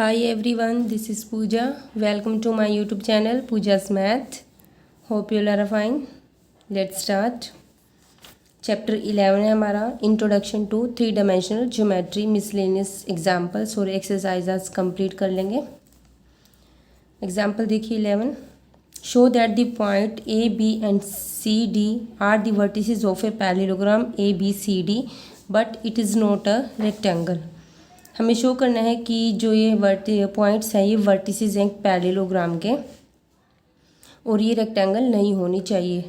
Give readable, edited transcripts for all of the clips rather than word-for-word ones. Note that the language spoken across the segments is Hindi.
Hi everyone, this is Pooja. Welcome to my YouTube channel Pooja's Math. Hope you all are fine. Let's start. Chapter 11 है हमारा Introduction to Three Dimensional Geometry Miscellaneous Examples और exercises कंप्लीट कर लेंगे. Example देखिए 11. Show that the point A, B and C, D are the vertices of a parallelogram ABCD, but it is not a rectangle. हमें शो करना है कि जो ये पॉइंट्स हैं ये वर्टिसेस हैं पैरेललोग्राम के और ये रेक्टेंगल नहीं होनी चाहिए.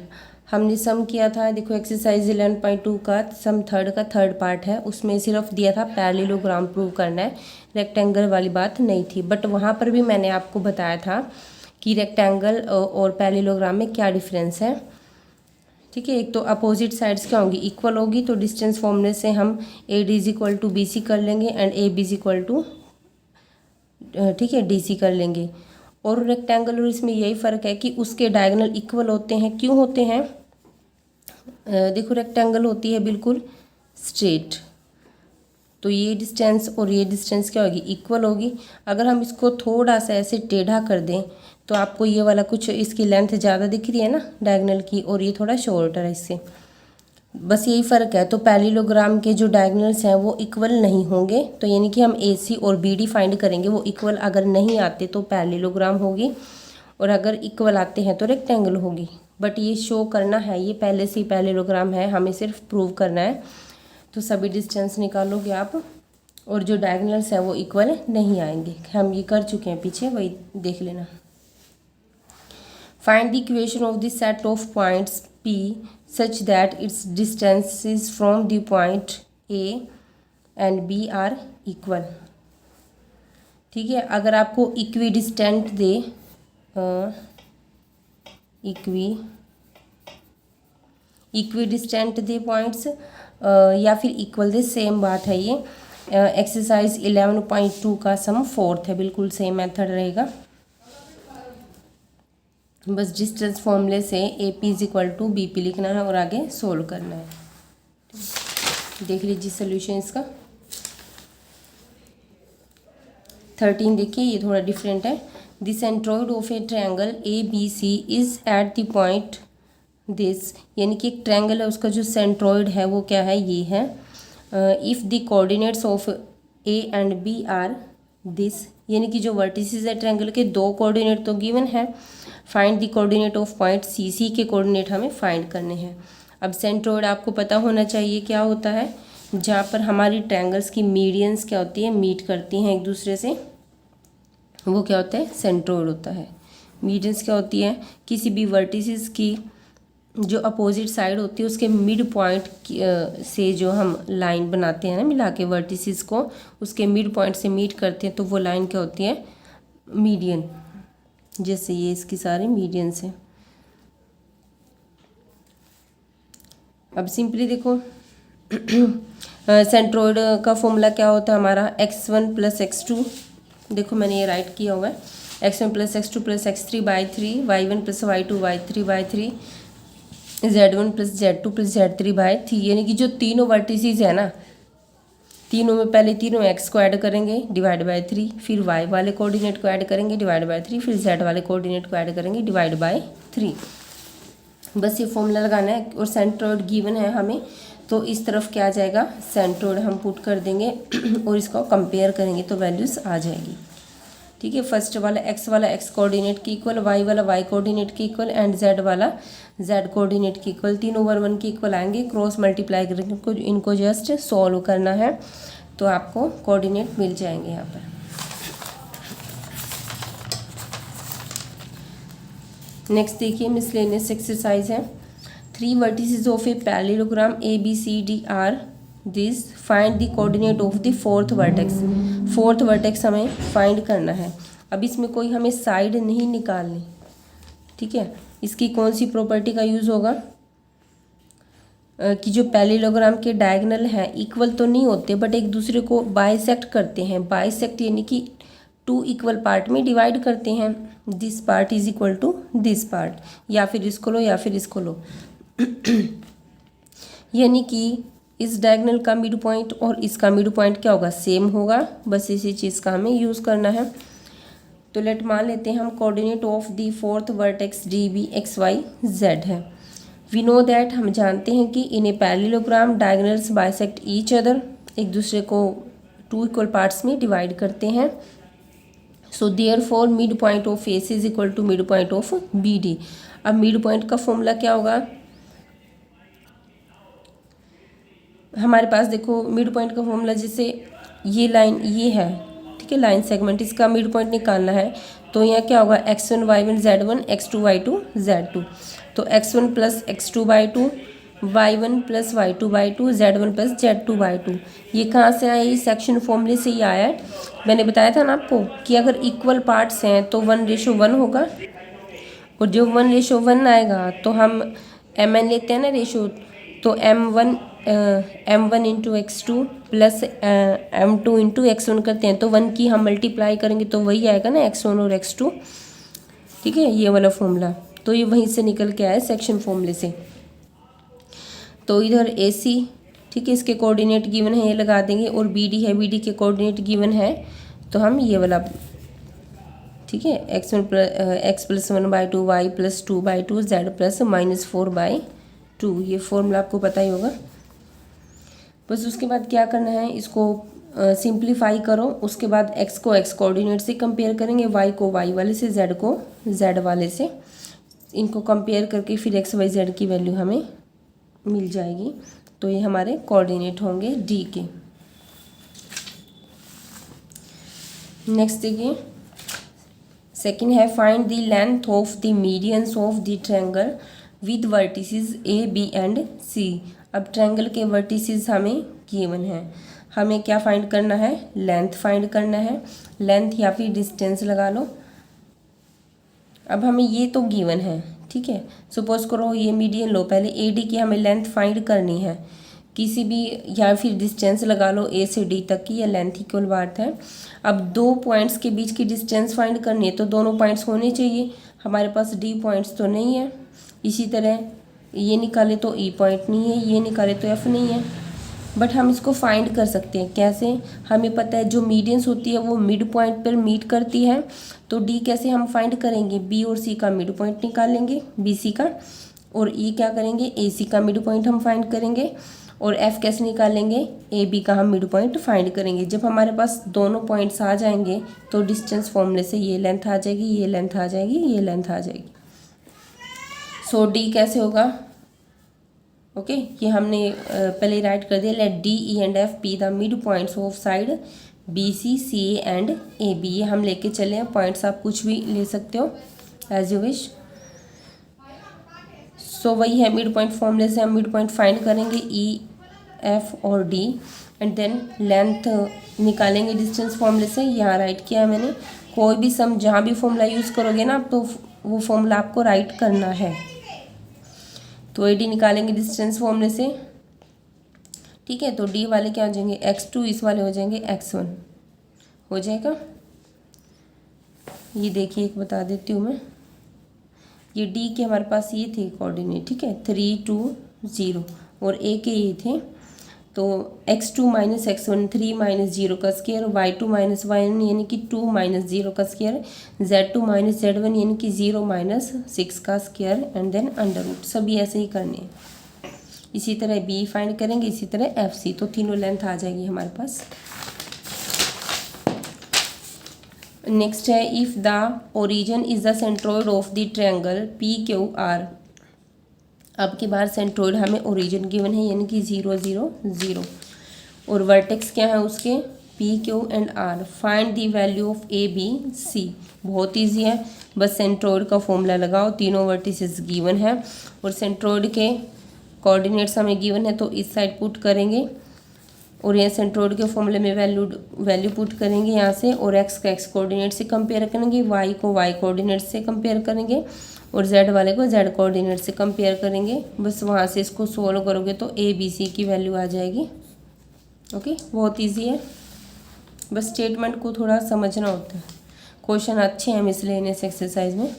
हमने सम किया था, देखो एक्सरसाइज 11.2 का सम थर्ड पार्ट है, उसमें सिर्फ दिया था पैरेललोग्राम प्रूव करना है, रेक्टेंगल वाली बात नहीं थी. बट वहाँ पर भी मैंने आपको बताया था कि रेक्टेंगल और पैरेललोग्राम में क्या डिफरेंस है. ठीक है, एक तो अपोजिट साइड्स क्या होंगी, इक्वल होगी, तो डिस्टेंस फॉर्मूले से हम A D is equal to B C कर लेंगे and A B is equal to ठीक है डी सी कर लेंगे. और रेक्टेंगल और इसमें यही फ़र्क है कि उसके डायगोनल इक्वल होते हैं. क्यों होते हैं, देखो रेक्टेंगल होती है बिल्कुल स्ट्रेट, तो ये डिस्टेंस और ये डिस्टेंस क्या होगी, इक्वल होगी. अगर हम इसको थोड़ा सा ऐसे टेढ़ा कर दें तो आपको ये वाला कुछ इसकी लेंथ ज़्यादा दिख रही है ना डायगोनल की, और ये थोड़ा शॉर्टर है इससे, बस यही फ़र्क है. तो पैरेललोग्राम के जो डायगोनल्स हैं वो इक्वल नहीं होंगे, तो यानी कि हम ए सी और बी डी फाइंड करेंगे, वो इक्वल अगर नहीं आते तो पैरेललोग्राम होगी और अगर इक्वल आते हैं तो रेक्टेंगल होगी. बट ये शो करना है, ये पहले से ही पैरेललोग्राम है, हमें सिर्फ प्रूव करना है. तो सभी डिस्टेंस निकालोगे आप और जो डायगोनल्स हैं वो इक्वल नहीं आएंगे. हम ये कर चुके हैं पीछे, वही देख लेना. Find the equation of the set of points P such that its distances from the point A and B are equal. ठीक है, अगर आपको इक्विडिस्टेंट दे इक्विडिस्टेंट दे पॉइंट्स या फिर इक्वल दे, सेम बात है. ये एक्सरसाइज 11.2 का सम फोर्थ है, बिल्कुल सेम मेथड रहेगा. बस डिस्टेंस फॉर्मूले से A P is equal to B P लिखना है और आगे सोल्व करना है. देख लीजिए सोल्यूशन इसका. 13 देखिए, ये थोड़ा डिफरेंट है. The centroid of a triangle A B C is at the point this, यानी कि एक ट्रायंगल है, उसका जो सेंट्रोइड है वो क्या है, ये है. If the coordinates of A and B are this, यानी कि जो वर्टिसेस है ट्रायंगल के, दो कोऑर्डिनेट तो गिवन है. Find the coordinate of point C, C के कोऑर्डिनेट हमें फाइंड करने हैं. अब सेंट्रोइड आपको पता होना चाहिए क्या होता है, जहाँ पर हमारी ट्रायंगल्स की मीडियंस क्या होती है, मीट करती हैं एक दूसरे से, वो क्या होता है, सेंट्रोइड होता है. मीडियंस क्या होती है, किसी भी वर्टिसेस की जो अपोजिट साइड होती है उसके मिड पॉइंट से जो हम लाइन बनाते हैं ना मिला के वर्टिसेस को, उसके मिड पॉइंट से मीट करते हैं, तो वो लाइन क्या होती है, मीडियन. जैसे ये इसकी सारी मीडियंस हैं. अब सिंपली देखो सेंट्रोइड का फॉर्मूला क्या होता है हमारा, x1 प्लस x2. देखो मैंने ये राइट किया हुआ है, x1 plus x2 plus x3/3, y1 plus y2 y3/3, z1 plus z2 plus z3/3. यानी कि जो तीनों वर्टिसेस है ना, तीनों में पहले तीनों एक्स को ऐड करेंगे डिवाइड बाय 3, फिर वाई वाले कोऑर्डिनेट को ऐड करेंगे डिवाइड बाय 3, फिर जेड वाले कोऑर्डिनेट को ऐड करेंगे डिवाइड बाय 3. बस ये फॉर्मूला लगाना है. और सेंट्रोइड गिवन है हमें, तो इस तरफ क्या आ जाएगा, सेंट्रोइड हम पुट कर देंगे और इसको कंपेयर करेंगे तो वैल्यूज़ आ जाएगी. ठीक है, फर्स्ट वाला एक्स कोऑर्डिनेट के इक्वल, वाई वाला वाई कोऑर्डिनेट के इक्वल एंड जेड वाला जेड कोऑर्डिनेट के इक्वल, तीनों 1 के इक्वल आएंगे. क्रॉस मल्टीप्लाई करके इनको जस्ट सॉल्व करना है तो आपको कोऑर्डिनेट मिल जाएंगे यहाँ पर. नेक्स्ट देखिए मिसलेनियस एक्सरसाइज है. 3 vertices of a parallelogram A B C D are this, find the coordinate of the fourth vertex. Fourth vertex हमें फाइंड करना है. अब इसमें कोई हमें साइड नहीं निकालनी. ठीक है, इसकी कौन सी प्रॉपर्टी का यूज़ होगा, कि जो पैरेललोग्राम के डायगोनल हैं इक्वल तो नहीं होते बट एक दूसरे को बाइसेक्ट करते हैं. बाइसेक्ट यानी कि 2 इक्वल पार्ट में डिवाइड करते हैं. This part is equal to this part, या फिर इसको लो या फिर इसको लो. यानी कि इस डायगोनल का मिड पॉइंट और इसका मिड पॉइंट क्या होगा, सेम होगा। बस इसी चीज़ का हमें यूज़ करना है। तो लेट मान लेते हैं हम coordinate of the fourth vertex D be x y z है। वी नो दैट, हम जानते हैं कि in a parallelogram diagonals bisect each other, एक दूसरे को टू इक्वल पार्ट्स में डिवाइड करते हैं। So therefore mid point of A C is equal to mid point of B D. अब मिड पॉइंट का फॉर्मूला क्या होगा, हमारे पास देखो मिड पॉइंट का फॉर्मूला, जैसे ये लाइन ये है, ठीक है, लाइन सेगमेंट, इसका मिड पॉइंट निकालना है। तो यहाँ क्या होगा, x1 y1 z1 x2 y2 z2। तो x1 plus x2 y2, y1 plus y2 y2, z1 plus z2 y2। ये कहाँ से आया, ये सेक्शन फॉर्मूले से ही आया है। मैंने बताया था ना आपको कि अगर इक्वल पार्ट्स हैं तो 1:1 होगा, और जब 1:1 आएगा तो हम mn लेते हैं ना रेशो, तो m1 into x2 plus m2 into x1 करते हैं, तो 1 की हम मल्टीप्लाई करेंगे तो वही आएगा ना x1 और x2, ठीक है, ये वाला फॉर्मूला। तो ये वहीं से निकल के आया सेक्शन फॉर्मूले से। तो इधर AC, ठीक है, इसके कोऑर्डिनेट गिवन है, ये लगा देंगे, और BD है, BD के कोऑर्डिनेट गिवन है, तो हम ये वाला, ठीक है, x plus 1/2 y plus 2/2 z plus -4/2, ये फॉर्मूला आपको पता ही होगा। बस उसके बाद क्या करना है, इसको सिंप्लीफाई करो। उसके बाद x को x कोऑर्डिनेट से कंपेयर करेंगे, y को y वाले से, z को z वाले से। इनको कंपेयर करके फिर x y z की वैल्यू हमें मिल जाएगी। तो ये हमारे कोऑर्डिनेट होंगे D के। नेक्स्ट देखिए, सेकेंड है find the length of the medians of the triangle with vertices A B and C। अब ट्रायंगल के वर्टिसेस हमें गिवन है, हमें क्या फाइंड करना है, लेंथ फाइंड करना है। लेंथ या फिर डिस्टेंस लगा लो। अब हमें ये तो गिवन है, ठीक है, सपोज करो ये मीडियन लो, पहले AD की हमें लेंथ फाइंड करनी है, किसी भी, या फिर डिस्टेंस लगा लो A से D तक की, या लेंथ इक्वल बात है। अब दो पॉइंट्स के बीच की डिस्टेंस फाइंड करनी है, तो दोनों पॉइंट्स होने चाहिए, हमारे पास D पॉइंट्स तो नहीं है। इसी तरह ये निकाले तो E पॉइंट नहीं है, ये निकाले तो F नहीं है, बट हम इसको फाइंड कर सकते हैं। कैसे, हमें पता है जो मीडियंस होती है वो मिड पॉइंट पर मीट करती है, तो D कैसे हम फाइंड करेंगे, B और C का मिड पॉइंट निकालेंगे, BC का, और E क्या करेंगे, AC का मिड पॉइंट हम फाइंड करेंगे, और F कैसे निकालेंगे, AB का हम मिड पॉइंट फाइंड करेंगे। जब हमारे पास दोनों पॉइंट्स आ जाएंगे तो डिस्टेंस फॉर्मूले से ये लेंथ आ जाएगी, ये लेंथ आ जाएगी, ये लेंथ आ जाएगी। सो D कैसे होगा, ओके, ये हमने पहले राइट कर दिया। Let D E and F be the mid points of side BC CA and AB। ये हम लेके चले हैं, पॉइंट्स आप कुछ भी ले सकते हो एज यू विश। सो वही है, मिड पॉइंट फॉर्मूले से हम मिड पॉइंट फाइंड करेंगे E F और D, एंड देन लेंथ निकालेंगे डिस्टेंस फॉर्मूले से। यहाँ राइट किया है मैंने। कोई भी सम जहाँ भी फॉर्मूला यूज़ करोगे ना, तो वो फॉर्मूला आपको राइट करना है। तो AD निकालेंगे डिस्टेंस फॉर्मूले से, ठीक है, तो D वाले क्या हो जाएंगे, x2, इस वाले हो जाएंगे x1, हो जाएगा। ये देखिए, एक बता देती हूँ मैं, ये D के हमारे पास ये थे कोऑर्डिनेट, ठीक है, 3 2 0, और A के ये थे, तो x2 माइनस x1 3 माइनस 0 का स्क्वायर, y2 माइनस y1 यानी कि 2 माइनस 0 का स्क्वायर, z2 माइनस z1 यानी कि 0 माइनस 6 का square, and then under root. सभी ऐसे ही करने हैं। इसी तरह B फाइंड करेंगे, इसी तरह FC, तो तीनों लेंथ आ जाएगी हमारे पास। नेक्स्ट है, if the origin is the centroid of the triangle PQR। अब की बार सेंट्रोइड हमें ओरिजिन गिवन है, यानी कि 0 0 0, और वर्टेक्स क्या है उसके, PQ and R। Find the value of ABC। बहुत ईजी है, बस सेंट्रोइड का फॉर्मूला लगाओ, तीनों वर्टिसेस गिवन है, और सेंट्रोइड के कोऑर्डिनेट्स हमें गिवन है, तो इस साइड पुट करेंगे, और यहाँ सेंट्रोइड के फॉर्मूले में वैल्यू पुट करेंगे यहाँ से, और x का x कोऑर्डिनेट से कंपेयर करेंगे, y को y कोऑर्डिनेट से कंपेयर करेंगे, और z वाले को z कोऑर्डिनेट से कंपेयर करेंगे। बस वहाँ से इसको सोल्व करोगे तो ABC की वैल्यू आ जाएगी। ओके, बहुत इजी है, बस स्टेटमेंट को थोड़ा समझना होता है। क्वेश्चन अच्छे हैं मिसलेनियस एक्सरसाइज में।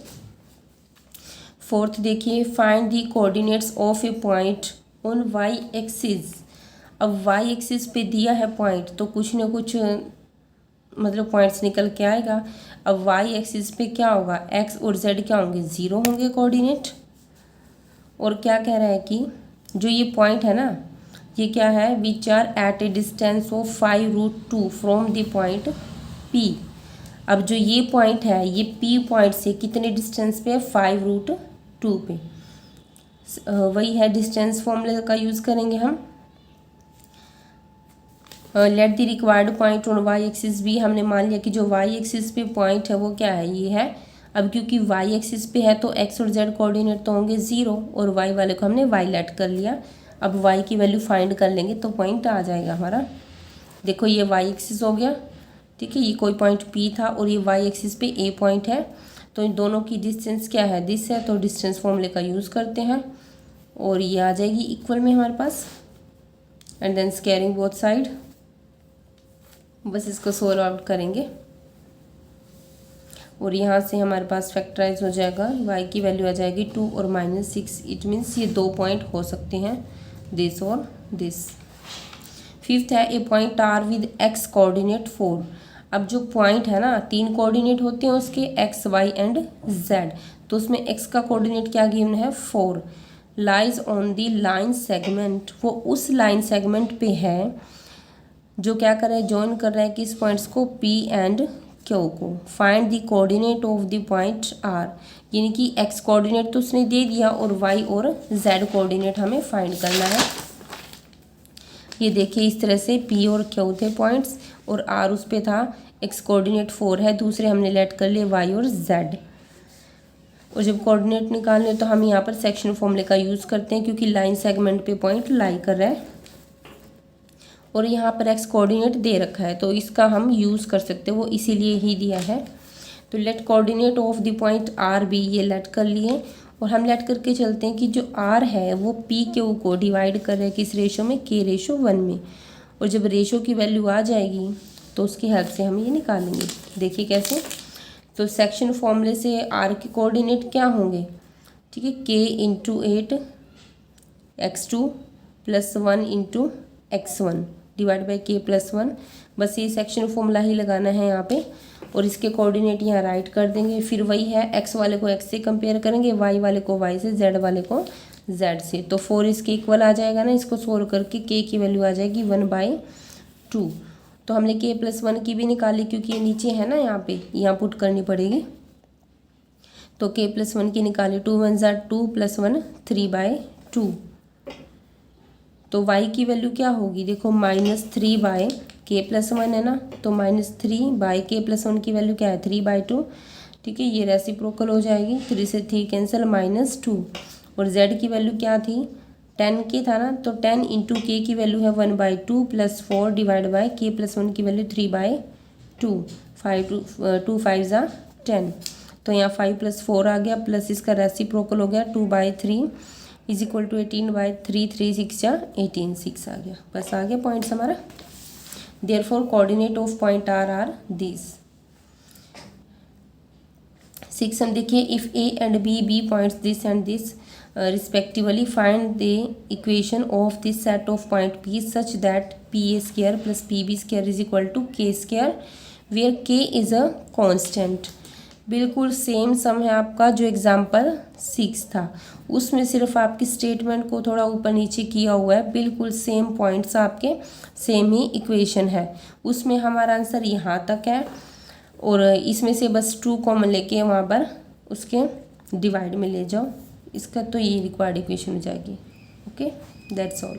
फोर्थ देखिए, find the coordinates of A point on y axis. अब वाई एक्सिस पे दिया है पॉइंट तो कुछ ना कुछ मतलब पॉइंट्स निकल के आएगा। अब वाई एक्सिस पे क्या होगा, एक्स और जेड क्या होंगे, 0 होंगे कोऑर्डिनेट। और क्या कह रहा है कि जो ये पॉइंट है ना, ये क्या है, which are at a distance of 5√2 from the point P। अब जो ये पॉइंट है ये P पॉइंट से कितने डिस्टेंस पे है, 5√2 पे। वही है डिस्टेंस फॉर्मूले का यूज़ करेंगे हम। Let the required point on Y axis भी, हमने मान लिया कि जो वाई एक्सिस पे पॉइंट है वो क्या है, ये है। अब क्योंकि वाई एक्सिस पे है तो एक्स और जेड कोऑर्डिनेट तो होंगे 0 और वाई वाले को हमने वाई लेट कर लिया। अब वाई की वैल्यू फाइंड कर लेंगे तो पॉइंट आ जाएगा हमारा। देखो ये वाई एक्सिस हो गया, ठीक है, ये कोई पॉइंट P था और ये वाई एक्सिस पे A पॉइंट है। तो इन दोनों की डिस्टेंस क्या है, दिस है, तो डिस्टेंस फॉर्मूले का यूज़ करते हैं और ये आ जाएगी इक्वल में हमारे पास। And then squaring both side, बस इसको सोल्व आउट करेंगे और यहाँ से हमारे पास फैक्टराइज हो जाएगा। y की वैल्यू आ जाएगी 2 और -6। इट मीन्स ये 2 पॉइंट हो सकते हैं, दिस और दिस। फिफ्थ है a point R with x coordinate 4। अब जो पॉइंट है ना, 3 कोऑर्डिनेट होते हैं उसके, x, y एंड z। तो उसमें x का कोऑर्डिनेट क्या गिवन है, 4। Lies on the line segment, वो उस लाइन सेगमेंट पे है जो क्या कर रहा है, जॉइन कर रहा है किस पॉइंट्स को, P एंड Q को। Find the coordinate of the point R, यानी कि x कोऑर्डिनेट तो उसने दे दिया और y और z कोऑर्डिनेट हमें फाइंड करना है। ये देखिए इस तरह से P और Q थे पॉइंट्स और R उस पे था, x कोऑर्डिनेट 4 है, दूसरे हमने लेट कर लिए y और z। और जब कोऑर्डिनेट निकालने तो हम यहाँ पर सेक्शन फॉर्मूले का यूज़ करते हैं क्योंकि लाइन सेगमेंट पे पॉइंट लाई कर रहा है और यहाँ पर x कोऑर्डिनेट दे रखा है तो इसका हम यूज़ कर सकते हैं, वो इसीलिए ही दिया है। तो let coordinate of the point R भी, ये लेट कर लिए और हम लेट करके चलते हैं कि जो R है वो PQ को डिवाइड कर रहा है किस रेशो में, K/1 में। और जब रेशो की वैल्यू आ जाएगी तो उसकी हेल्प से हम ये निकालेंगे। देखिए कैसे, तो सेक्शन फॉर्मूले से R के कोऑर्डिनेट क्या होंगे, ठीक है, K × 8 x2 + 1 × x1 divide by K+1। बस ये सेक्शन फॉर्मूला ही लगाना है यहाँ पे और इसके कोऑर्डिनेट यहाँ राइट कर देंगे। फिर वही है, x वाले को x से कंपेयर करेंगे, y वाले को y से, z वाले को z से। तो 4 इसके इक्वल आ जाएगा ना, इसको सोल्व करके k की वैल्यू आ जाएगी 1/2। तो हमने K+1 की भी निकाली क्योंकि ये नीचे है ना, यहाँ पे यहाँ पुट करनी पड़ेगी। तो K+1 की निकाली, 2 × 1 = 2 + 1 3/2। तो y की वैल्यू क्या होगी, देखो -3/K+1 है ना, तो -3/K+1 की वैल्यू क्या है, 3/2। ठीक है, ये रेसिप्रोकल हो जाएगी, 3 से 3 कैंसिल, -2। और z की वैल्यू क्या थी, 10K था ना, तो 10 × K की वैल्यू है 1/2 + 4 डिवाइड बाई K+1 की वैल्यू 3/2। 2 5 = 10, तो यहाँ 5 + 4 आ गया, प्लस इसका रेसिप्रोकल हो गया 2/3 = 18/3, 3 6 = 18, 6 आ गया। बस आ गया पॉइंट्स हमारा। Therefore coordinate of point are this. 6 हम देखिए, if A and B points this and this respectively, find the equation of this set of point P such that PA² + PB² = K², where K is a constant। बिल्कुल सेम सम है आपका जो एग्जाम्पल 6 था, उसमें सिर्फ आपकी स्टेटमेंट को थोड़ा ऊपर नीचे किया हुआ है, बिल्कुल सेम पॉइंट्स आपके, सेम ही इक्वेशन है। उसमें हमारा आंसर यहाँ तक है और इसमें से बस 2 कॉमन लेके वहाँ पर उसके डिवाइड में ले जाओ, इसका तो ये रिक्वायर्ड इक्वेशन हो जाएगी। Okay, that's all.